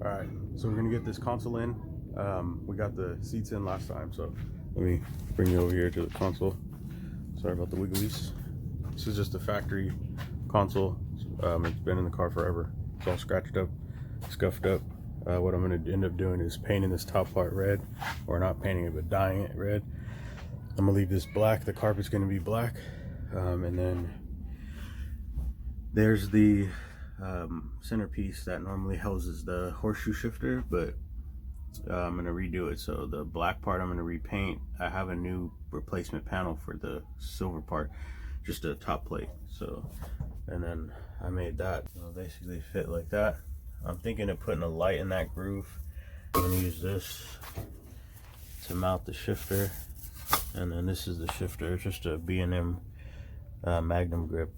All right, so we're gonna get this console in. We got the seats in last time, so let me bring you over here to the console. Sorry about the wigglies. This is just a factory console. It's been in the car forever. It's all scratched up, scuffed up. What I'm gonna end up doing is painting this top part red, or not painting it, but dyeing it red. I'm gonna leave this black. The carpet's gonna be black, and then there's the centerpiece that normally houses the horseshoe shifter, but I'm gonna redo it. So the black part I'm gonna repaint. I have a new replacement panel for the silver part, just a top plate. So, and then I made that. It'll basically fit like that. I'm thinking of putting a light in that groove. I'm gonna use this to mount the shifter, and then this is the shifter. It's just a B&M Magnum grip.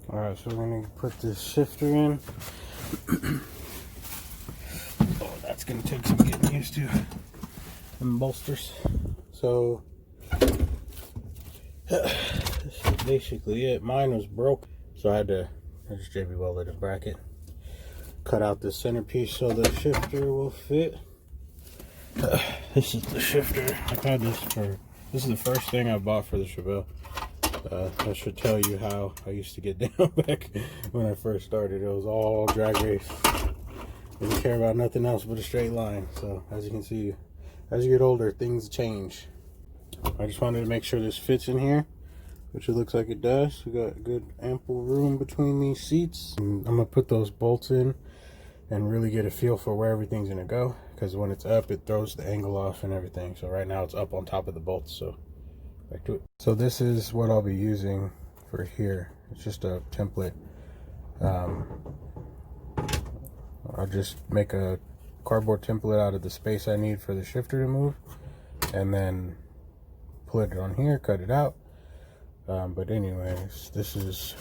All right, so we're gonna put this shifter in. Oh, that's gonna take some getting used to. And bolsters. So this is basically it. Mine was broke, so I just JB welded a bracket. Cut out the centerpiece so the shifter will fit. This is the shifter. I've had this this is the first thing I bought for the Chevelle. I should tell you how I used to get down back when I first started. It was all drag race. Didn't care about nothing else but a straight line. So as you can see, as you get older, things change. I just wanted to make sure this fits in here, which it looks like it does. We got good ample room between these seats. And I'm gonna put those bolts in and really get a feel for where everything's gonna go, because when it's up, it throws the angle off and everything. So right now it's up on top of the bolts. So back to it. So this is what I'll be using for here. It's just a template. I'll just make a cardboard template out of the space I need for the shifter to move, and then put it on here, cut it out. But anyways, this is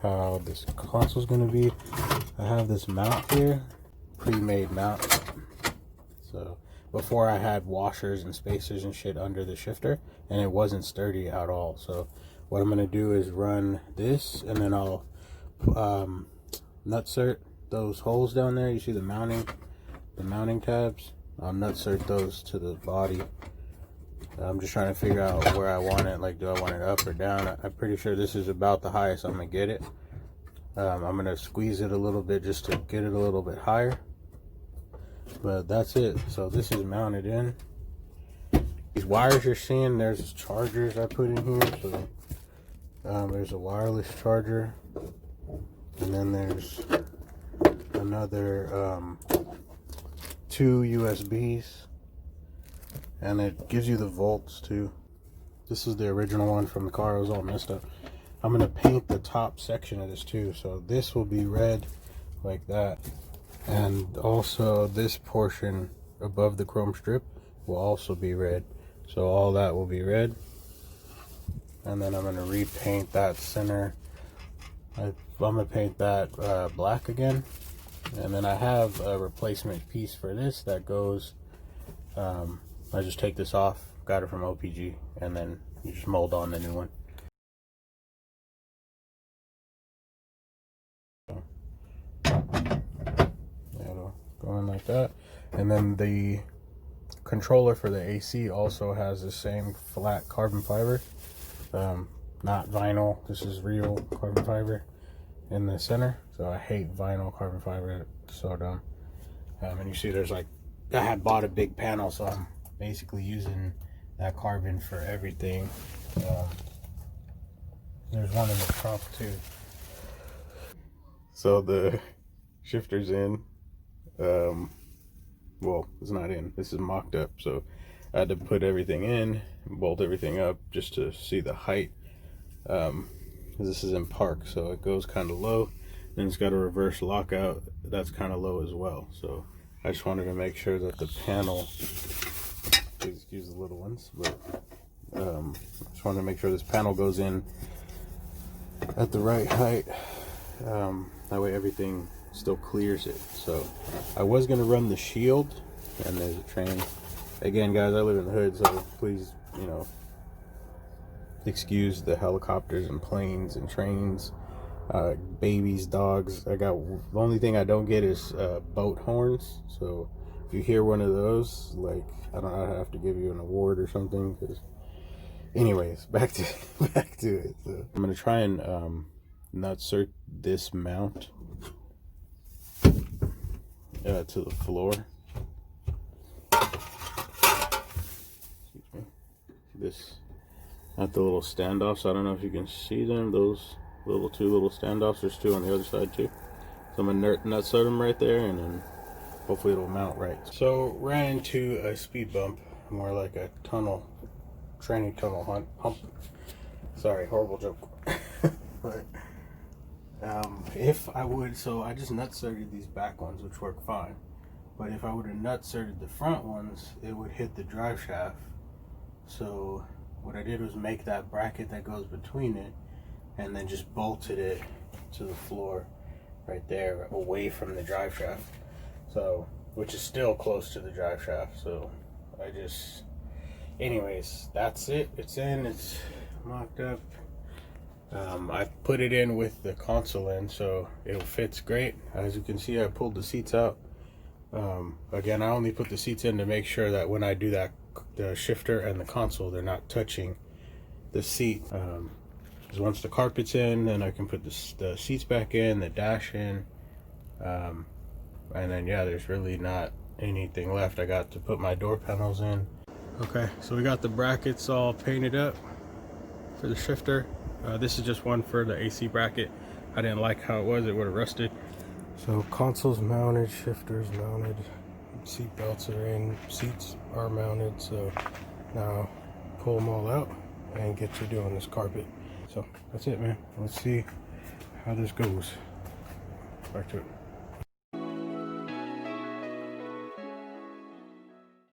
how this console is going to be. I have this mount here, pre-made mount. So before I had washers and spacers and shit under the shifter, and it wasn't sturdy at all. So what I'm going to do is run this, and then I'll nutsert those holes down there. You see the mounting tabs. I'll nutsert those to the body. I'm just trying to figure out where I want it. Like, do I want it up or down? I'm pretty sure this is about the highest I'm gonna get it. I'm gonna squeeze it a little bit just to get it a little bit higher. But that's it. So this is mounted in. These wires you're seeing, there's chargers I put in here. So there's a wireless charger, and then there's another 2 USBs, and it gives you the volts too. This is the original one from the car. It was all messed up. I'm gonna paint the top section of this too, so this will be red like that, and also this portion above the chrome strip will also be red. So all that will be red, and then I'm gonna repaint that center. I'm gonna paint that black again, and then I have a replacement piece for this that goes. I just take this off, got it from OPG, and then you just mold on the new one. It'll go in like that, and then the controller for the AC also has the same flat carbon fiber, not vinyl. This is real carbon fiber in the center. So I hate vinyl carbon fiber. It's so dumb. And you see there's like, I had bought a big panel, so I'm basically using that carbon for everything. There's one in the trunk too. So the shifter's in. Well, it's not in. This is mocked up, so I had to put everything in, bolt everything up just to see the height. This is in park, so it goes kind of low. Then it's got a reverse lockout that's kind of low as well. So I just wanted to make sure that the panel, please excuse the little ones, but just wanted to make sure this panel goes in at the right height. That way everything still clears it. So I was going to run the shield, and there's a train. Again, guys, I live in the hood, so please, you know, excuse the helicopters and planes and trains. babies, dogs. I got, the only thing I don't get is boat horns. So if you hear one of those, like, I have to give you an award or something. Because, anyways, back to it. So I'm gonna try and nutsert this mount to the floor. Excuse me. This, not the little standoffs. I don't know if you can see them. Those two little standoffs. There's two on the other side too. So I'm gonna nutsert them right there, and then hopefully it'll mount right. So ran into a speed bump, more like a tunnel, training tunnel hump. Sorry, horrible joke. But if I would, so I just nutserted these back ones, which work fine. But if I would have nutserted the front ones, it would hit the drive shaft. So what I did was make that bracket that goes between it, and then just bolted it to the floor right there, away from the drive shaft. So, which is still close to the drive shaft. So I just, anyways, that's it. It's in, it's mocked up. I put it in with the console in, so it fits great. As you can see, I pulled the seats out. Again, I only put the seats in to make sure that when I do that, the shifter and the console, they're not touching the seat. Because once the carpet's in, then I can put the seats back in, the dash in, and then yeah, there's really not anything left. I got to put my door panels in. Okay, so we got the brackets all painted up for the shifter. This is just one for the AC bracket. I didn't like how it was, it would have rusted. So console's mounted, shifter's mounted, seat belts are in, seats are mounted. So now pull them all out and get to doing this carpet. So that's it, man. Let's see how this goes. Back to it.